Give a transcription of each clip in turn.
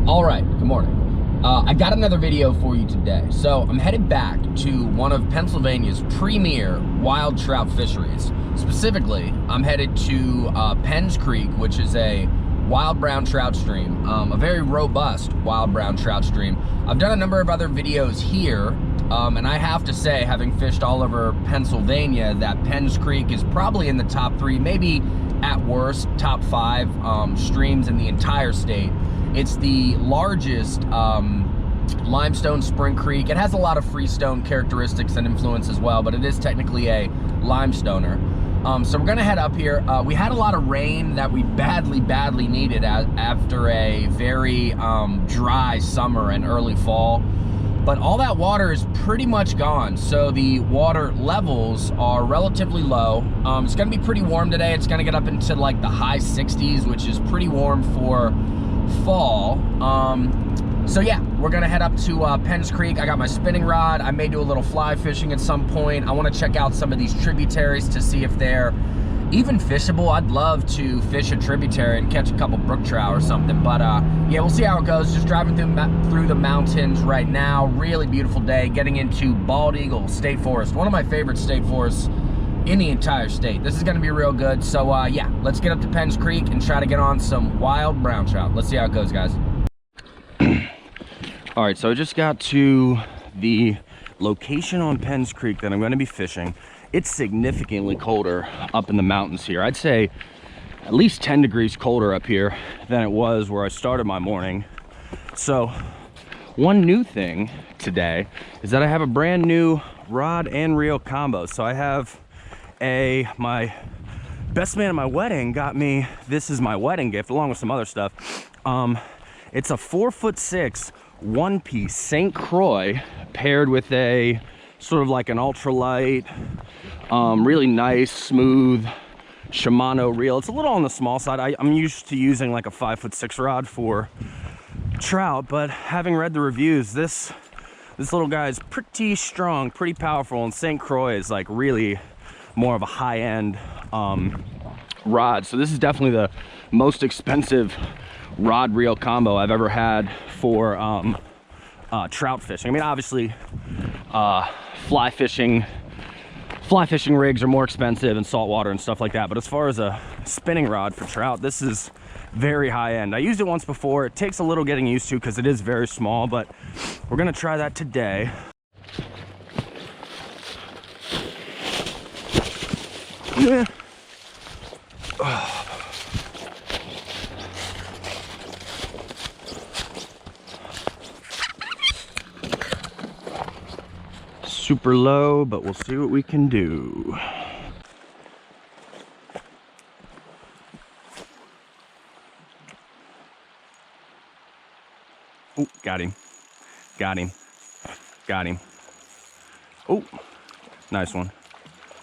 All right, good morning. I got another video for you today. So I'm headed back to one of Pennsylvania's premier wild trout fisheries. Specifically, I'm headed to Penns Creek, which is a wild brown trout stream, a very robust wild brown trout stream. I've done a number of other videos here, and I have to say, having fished all over Pennsylvania, that Penns Creek is probably in the top 3, maybe at worst, top 5 streams in the entire state. It's the largest Limestone Spring Creek. It has a lot of freestone characteristics and influence as well, but it is technically a limestoner. So we're gonna head up here. We had a lot of rain that we badly needed after a very dry summer and early fall. But all that water is pretty much gone. So the water levels are relatively low. It's gonna be pretty warm today. It's gonna get up into like the high 60s, which is pretty warm for fall. So yeah, we're gonna head up to Penns Creek. I got my spinning rod. I may do a little fly fishing at some point. I want to check out some of these tributaries to see if they're even fishable. I'd love to fish a tributary and catch a couple brook trout or something, but yeah, we'll see how it goes. Just driving through the mountains right now. Really beautiful day, getting into Bald Eagle State Forest, one of my favorite state forests in the entire state. This is gonna be real good. So yeah, let's get up to Penns Creek and try to get on some wild brown trout. Let's see how it goes, guys. All right, so I just got to the location on Penns Creek that I'm gonna be fishing. It's significantly colder up in the mountains here. I'd say at least 10 degrees colder up here than it was where I started my morning. So one new thing today is that I have a brand new rod and reel combo. So I have my best man at my wedding got me, this is my wedding gift along with some other stuff. It's a 4'6" one-piece St. Croix paired with a sort of like an ultralight, really nice, smooth Shimano reel. It's a little on the small side. I'm used to using like a 5'6" rod for trout, but having read the reviews, this little guy is pretty strong, pretty powerful, and St. Croix is like really more of a high-end rod. So this is definitely the most expensive rod reel combo I've ever had for trout fishing. I mean, obviously fly fishing rigs are more expensive and saltwater and stuff like that, but as far as a spinning rod for trout, this is very high end. I used it once before. It takes a little getting used to because it is very small, but we're gonna try that today. Yeah. Super low, but we'll see what we can do. Oh, got him. Got him. Got him. Oh, nice one.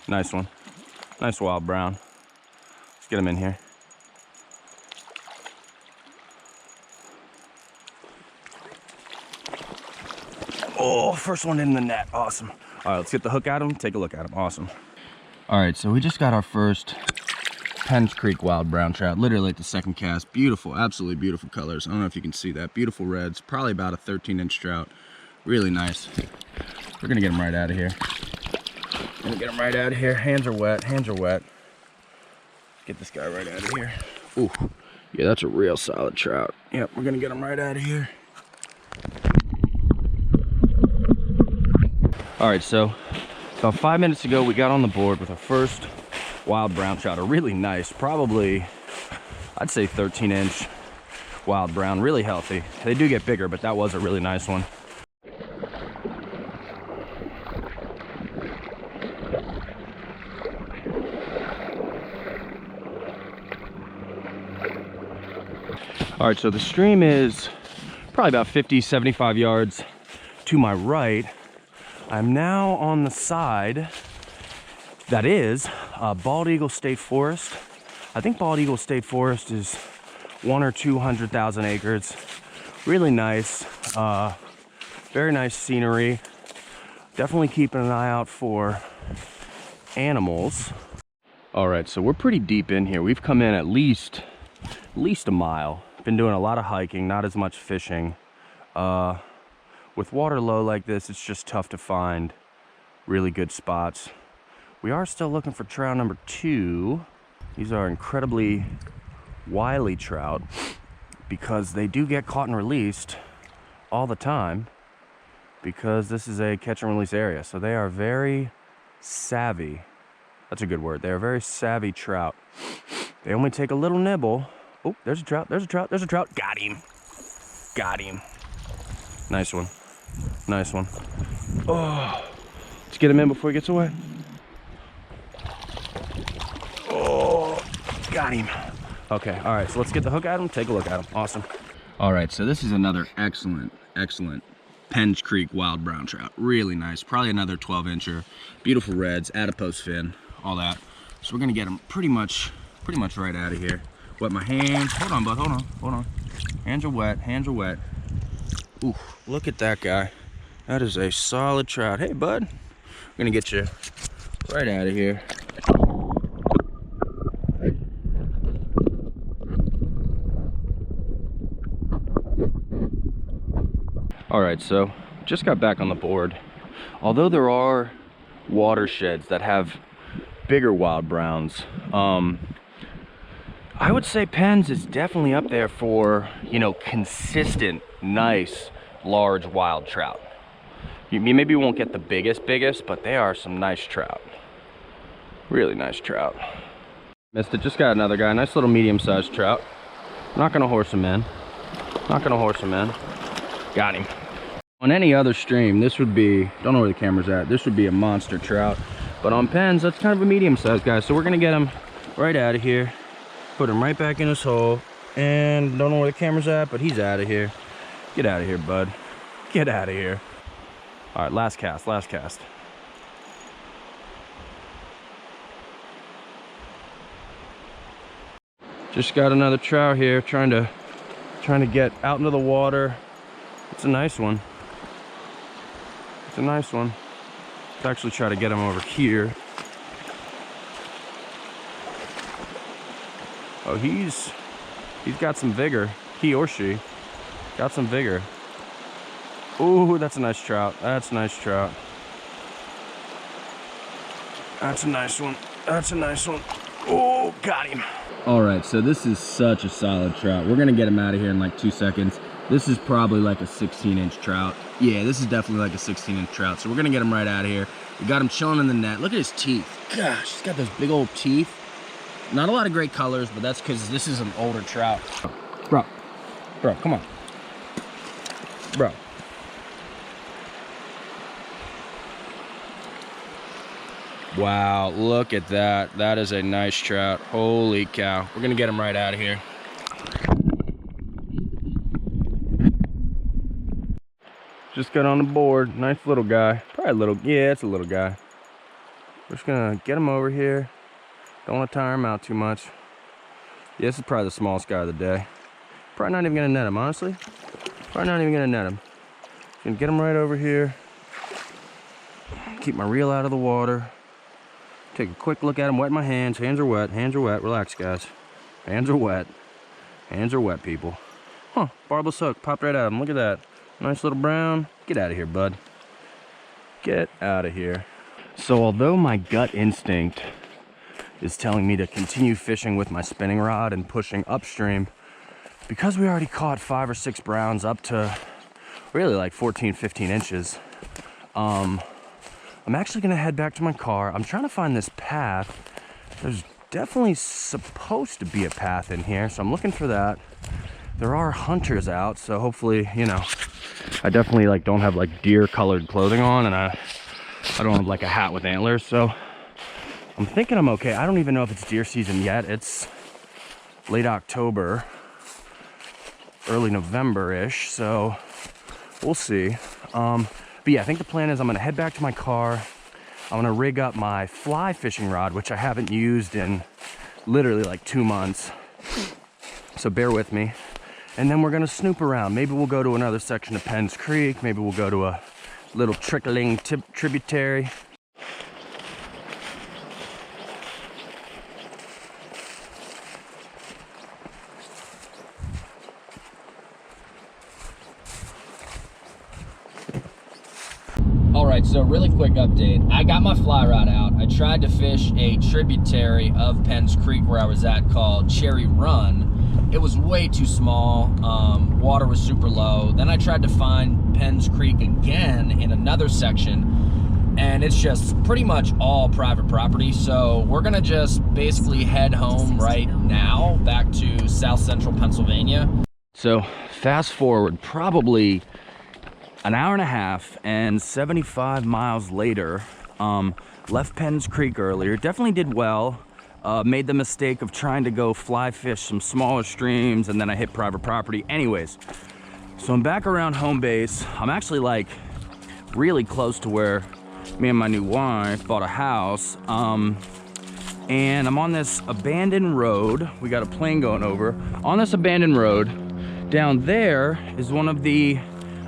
Nice one. Nice wild brown. Let's get him in here. Oh, first one in the net. Awesome. All right, let's get the hook at him, take a look at him. Awesome. All right, so we just got our first Penns Creek wild brown trout, literally at the second cast. Beautiful, absolutely beautiful colors. I don't know if you can see that. Beautiful reds, probably about a 13-inch trout. Really nice. We're gonna get him right out of here. Gonna get him right out of here. Hands are wet, hands are wet. Get this guy right out of here. Ooh, yeah, that's a real solid trout. Yep, we're gonna get him right out of here. All right, so about 5 minutes ago, we got on the board with our first wild brown trout. A really nice, probably, I'd say 13-inch wild brown, really healthy. They do get bigger, but that was a really nice one. All right, so the stream is probably about 50, 75 yards to my right. I'm now on the side that is Bald Eagle State Forest. I think Bald Eagle State Forest is 100,000 or 200,000 acres. Really nice, very nice scenery. Definitely keeping an eye out for animals. All right, so we're pretty deep in here. We've come in at least a mile. Been doing a lot of hiking, not as much fishing. With water low like this, it's just tough to find really good spots. We are still looking for trout number 2. These are incredibly wily trout because they do get caught and released all the time because this is a catch and release area. So they are very savvy. That's a good word. They are very savvy trout. They only take a little nibble. Oh, there's a trout, there's a trout, there's a trout. Got him. Got him. Nice one. Nice one. Oh, let's get him in before he gets away. Oh, got him. Okay, all right, so let's get the hook at him, take a look at him. Awesome. All right, so this is another excellent Penns Creek Wild Brown Trout. Really nice, probably another 12-incher. Beautiful reds, adipose fin, all that. So we're gonna get him pretty much right out of here. Wet my hands. Hold on, bud, hold on. Hands are wet, Ooh, look at that guy. That is a solid trout. Hey, bud, we're gonna get you right out of here. All right, so just got back on the board. Although there are watersheds that have bigger wild browns, I would say Penns is definitely up there for, you know, consistent, nice, large wild trout. You maybe won't get the biggest, but they are some nice trout. Really nice trout. Missed it, just got another guy, nice little medium-sized trout. Not gonna horse him in. Got him. On any other stream, this would be, don't know where the camera's at, this would be a monster trout. But on Penns, that's kind of a medium-sized guy. So we're gonna get him right out of here, put him right back in his hole, and don't know where the camera's at, but he's out of here. Get out of here, bud. Get out of here. All right, last cast. Just got another trout here, trying to get out into the water. It's a nice one. Let's actually try to get him over here. Oh, he's got some vigor. He or she got some vigor. Ooh, that's a nice trout. That's a nice one. Oh, got him. All right, so this is such a solid trout. We're gonna get him out of here in like 2 seconds. This is probably like a 16-inch trout. Yeah, this is definitely like a 16-inch trout. So we're gonna get him right out of here. We got him chilling in the net. Look at his teeth. Gosh, he's got those big old teeth. Not a lot of great colors, but that's because this is an older trout. Bro, come on. Bro. Wow, look at that. That is a nice trout. Holy cow. We're gonna get him right out of here. Just got on the board. Nice little guy. Probably a little, yeah, it's a little guy. We're just gonna get him over here. Don't want to tire him out too much. Yeah, this is probably the smallest guy of the day. Probably not even gonna net him, honestly. Probably not even gonna net him. Just gonna get him right over here. Keep my reel out of the water. Take a quick look at him, wet my hands. Hands are wet, relax guys. Hands are wet, people. Huh, barbless hook, popped right at him, look at that. Nice little brown. Get out of here, bud. Get out of here. So although my gut instinct is telling me to continue fishing with my spinning rod and pushing upstream, because we already caught 5 or 6 browns up to really like 14, 15 inches, I'm actually gonna head back to my car. I'm trying to find this path. There's definitely supposed to be a path in here, so I'm looking for that. There are hunters out, so hopefully, you know, I definitely like don't have like deer colored clothing on, and I don't have like a hat with antlers, so I'm thinking I'm okay. I don't even know if it's deer season yet. It's late October, early November-ish, so we'll see. But yeah, I think the plan is I'm gonna head back to my car. I'm gonna rig up my fly fishing rod, which I haven't used in literally like 2 months. So bear with me. And then we're gonna snoop around. Maybe we'll go to another section of Penns Creek. Maybe we'll go to a little trickling tributary. right, so really quick update. I got my fly rod out. I tried to fish a tributary of Penn's Creek where I was at called Cherry Run. It was way too small. Water was super low. Then I tried to find Penn's Creek again in another section, and it's just pretty much all private property. So we're gonna just basically head home right now, back to South Central Pennsylvania. So fast forward probably an hour and a half and 75 miles later. Left Penn's Creek earlier, definitely did well. Made the mistake of trying to go fly fish some smaller streams, and then I hit private property. Anyways, so I'm back around home base. I'm actually like really close to where me and my new wife bought a house. And I'm on this abandoned road. We got a plane going over. On this abandoned road, down there is one of the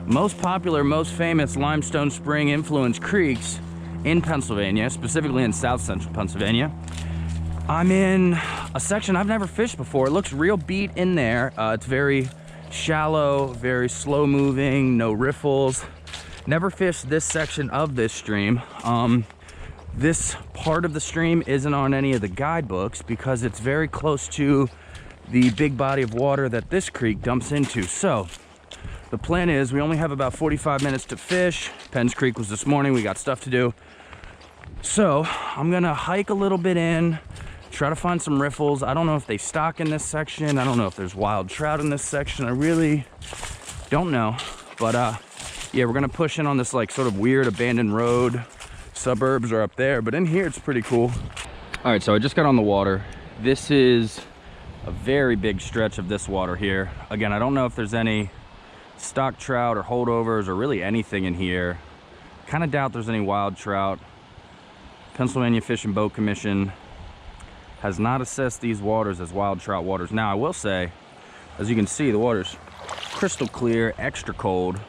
most popular, most famous limestone spring influence creeks in Pennsylvania, specifically in South Central Pennsylvania. I'm in a section I've never fished before. It looks real beat in there. It's very shallow, very slow moving, no riffles. Never fished this section of this stream. This part of the stream isn't on any of the guidebooks because it's very close to the big body of water that this creek dumps into. So the plan is we only have about 45 minutes to fish. Penn's Creek was this morning. We got stuff to do. So I'm gonna hike a little bit in, try to find some riffles. I don't know if they stock in this section. I don't know if there's wild trout in this section. I really don't know. But yeah, we're gonna push in on this like sort of weird abandoned road. Suburbs are up there, but in here it's pretty cool. All right, so I just got on the water. This is a very big stretch of this water here. Again, I don't know if there's any stock trout or holdovers or really anything in here. Kind of doubt there's any wild trout. Pennsylvania Fish and Boat Commission has not assessed these waters as wild trout waters. Now I will say, as you can see, the water's crystal clear, extra cold.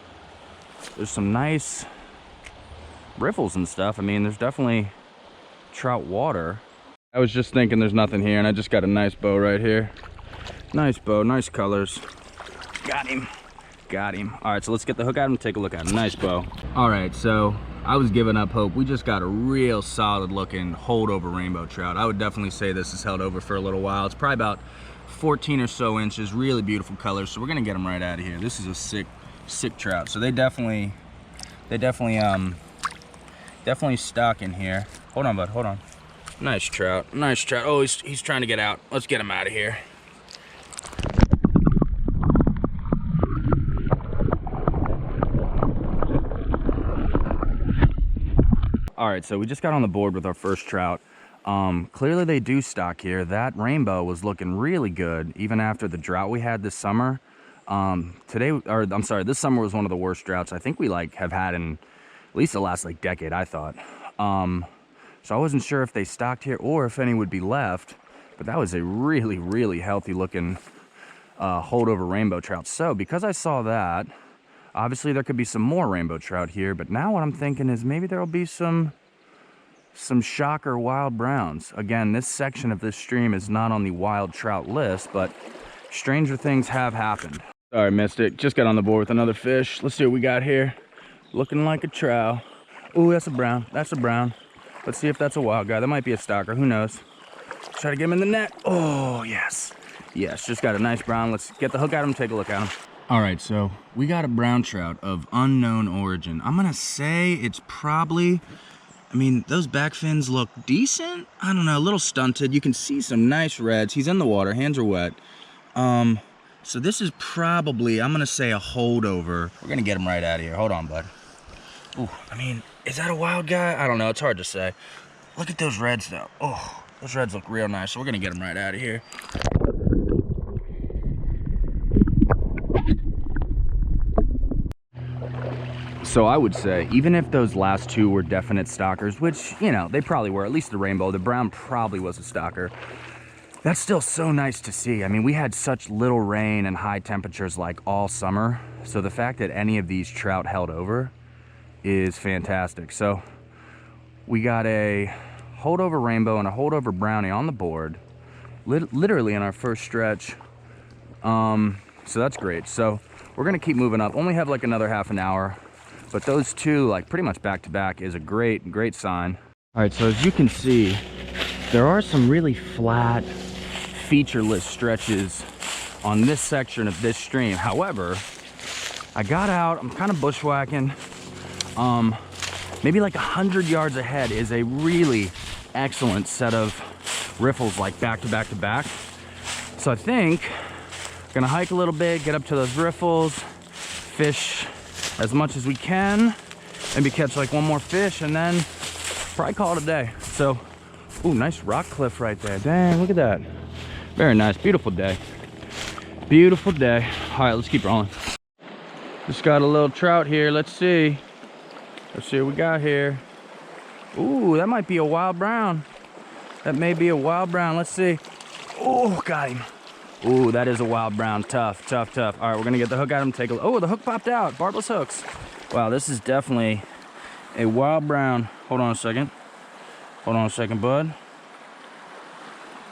There's some nice riffles and stuff. I mean, there's definitely trout water. I was just thinking there's nothing here, and I just got a nice bow right here. Nice bow, nice colors. Got him. Got him. All right, so let's get the hook at him and take a look at him. Nice bow. All right, so I was giving up hope. We just got a real solid looking holdover rainbow trout. I would definitely say this is held over for a little while. It's probably about 14 or so inches, really beautiful colors. So we're gonna get them right out of here. This is a sick trout. So they definitely stock in here. Hold on, bud, hold on. Nice trout, nice trout. Oh, he's trying to get out. Let's get him out of here. All right, so we just got on the board with our first trout. Clearly they do stock here. That rainbow was looking really good even after the drought we had this summer. This summer was one of the worst droughts I think we have had in at least the last decade, I thought. So I wasn't sure if they stocked here or if any would be left, but that was a really, really healthy looking holdover rainbow trout. So because I saw that, obviously there could be some more rainbow trout here, but now what I'm thinking is maybe there'll be some shocker wild browns. Again, this section of this stream is not on the wild trout list, but stranger things have happened. Sorry, missed it. Just got on the board with another fish. Let's see what we got here. Looking like a trout. Ooh, that's a brown. That's a brown. Let's see if that's a wild guy. That might be a stalker. Who knows? Let's try to get him in the net. Oh, yes. Yes, just got a nice brown. Let's get the hook at him, take a look at him. All right, so we got a brown trout of unknown origin. I'm gonna say it's probably, I mean, those back fins look decent. I don't know, a little stunted. You can see some nice reds. He's in the water, hands are wet. So this is probably, I'm gonna say a holdover. We're gonna get him right out of here. Hold on, bud. Ooh, I mean, is that a wild guy? I don't know, it's hard to say. Look at those reds though. Oh, those reds look real nice. So we're gonna get him right out of here. So I would say, even if those last two were definite stalkers, which, you know, they probably were, at least the rainbow, the brown probably was a stalker. That's still so nice to see. I mean, we had such little rain and high temperatures all summer. So the fact that any of these trout held over is fantastic. So we got a holdover rainbow and a holdover brownie on the board, literally in our first stretch. So that's great. So we're gonna keep moving up. Only have another half an hour. but those two, like pretty much back to back, is a great sign. All right, so as you can see, there are some really flat, featureless stretches on this section of this stream. However, I got out, I'm kind of bushwhacking. Maybe like 100 yards ahead is a really excellent set of riffles, like back to back to back. So I think I'm gonna hike a little bit, get up to those riffles, fish as much as we can, maybe catch like one more fish, and then probably call it a day. So, ooh, nice rock cliff right there. Dang, look at that. Very nice, beautiful day. Beautiful day. All right, let's keep rolling. Just got a little trout here. Let's see. Let's see what we got here. Ooh, that might be a wild brown. That may be a wild brown. Let's see. Oh, got him. Ooh, that is a wild brown. Tough, tough, tough. All right, we're gonna get the hook at him. Take a look. Oh, the hook popped out. Barbless hooks. Wow, this is definitely a wild brown. Hold on a second. Hold on a second, bud.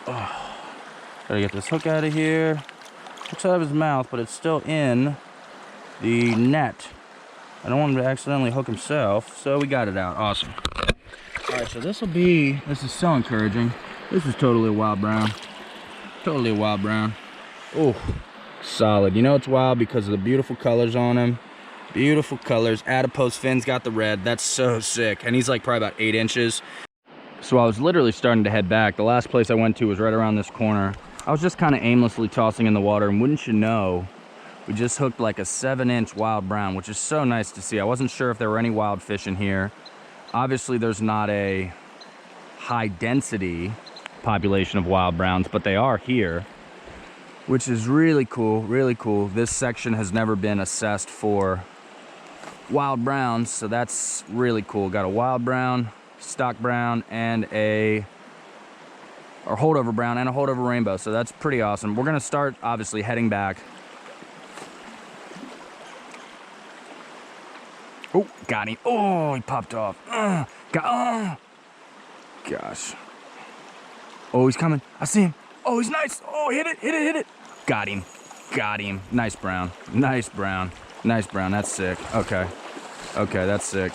Oh, gotta get this hook out of here. Looks out of his mouth, but it's still in the net. I don't want him to accidentally hook himself, so we got it out. Awesome. All right, so this is so encouraging. This is totally a wild brown. Totally a wild brown. Oh, solid. You know it's wild because of the beautiful colors on him. Beautiful colors. Adipose fins, got the red. That's so sick. And he's like probably about 8 inches. So I was literally starting to head back. The last place I went to was right around this corner. I was just kind of aimlessly tossing in the water, and wouldn't you know, we just hooked like a 7-inch wild brown, which is so nice to see. I wasn't sure if there were any wild fish in here. Obviously, there's not a high density population of wild browns, but they are here, which is really cool, really cool. This section has never been assessed for wild browns, so that's really cool. Got a wild brown, stock brown, and a holdover brown and a holdover rainbow, so that's pretty awesome. We're gonna start obviously heading back. Oh, got him. Oh, he popped off. Gosh. Oh, he's coming. I see him. Oh, he's nice. Oh, hit it. Got him. Nice brown. Nice brown. That's sick. Okay, that's sick.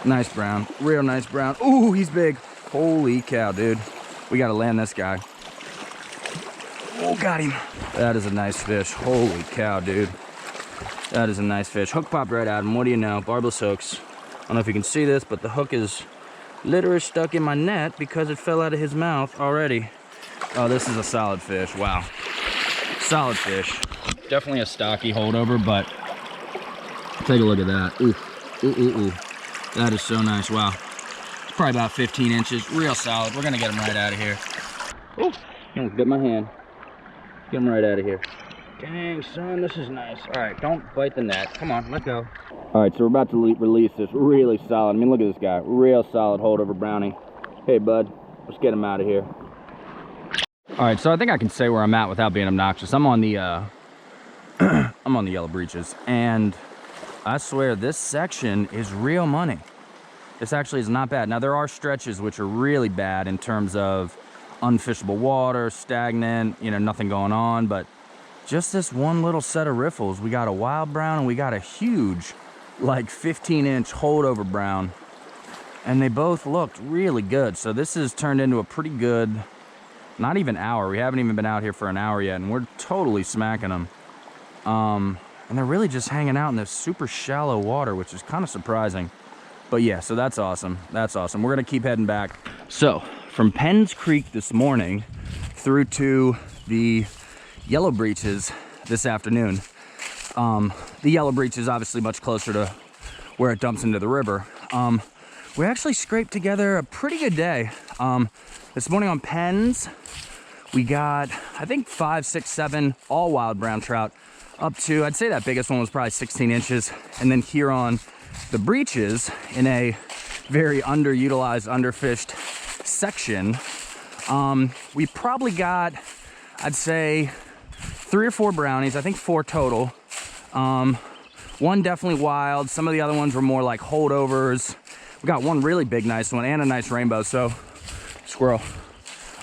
Nice brown. Real nice brown. Ooh, he's big. Holy cow, dude. We gotta land this guy. Oh, got him. That is a nice fish. Holy cow, dude. That is a nice fish. Hook popped right at him. What do you know? Barbless hooks. I don't know if you can see this, but the hook is literally stuck in my net because it fell out of his mouth already. Oh, this is a solid fish. Wow. Solid fish. Definitely a stocky holdover, but take a look at that. Ooh. That is so nice. Wow. It's probably about 15 inches. Real solid. We're going to get him right out of here. Oh, get my hand. Get him right out of here. Dang, son, this is nice. All right, don't bite the net. Come on, let go. All right, so we're about to release this really solid. I mean, look at this guy. Real solid holdover brownie. Hey, bud, let's get him out of here. All right, so I think I can say where I'm at without being obnoxious. I'm on the I'm on the Yellow Breeches, and I swear this section is real money. This actually is not bad. Now, there are stretches which are really bad in terms of unfishable water, stagnant, you know, nothing going on, but just this one little set of riffles. We got a wild brown and we got a huge, like 15-inch holdover brown, and they both looked really good. So this has turned into a pretty good, not even hour. We haven't even been out here for an hour yet, and we're totally smacking them. And they're really just hanging out in this super shallow water, which is kind of surprising. But yeah, so that's awesome. That's awesome. We're gonna keep heading back. So from Penns Creek this morning through to the Yellow Breeches this afternoon. The Yellow Breeches is obviously much closer to where it dumps into the river. We actually scraped together a pretty good day. This morning on Penns, we got, I think 5, 6, 7 all wild brown trout up to, I'd say that biggest one was probably 16 inches. And then here on the Breeches, in a very underutilized, underfished section, we probably got, I'd say 3 or 4 brownies, I think 4 total. One definitely wild. Some of the other ones were more like holdovers. We got one really big nice one and a nice rainbow, so squirrel.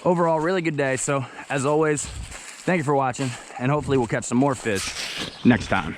Overall, really good day. So as always, thank you for watching, and hopefully we'll catch some more fish next time.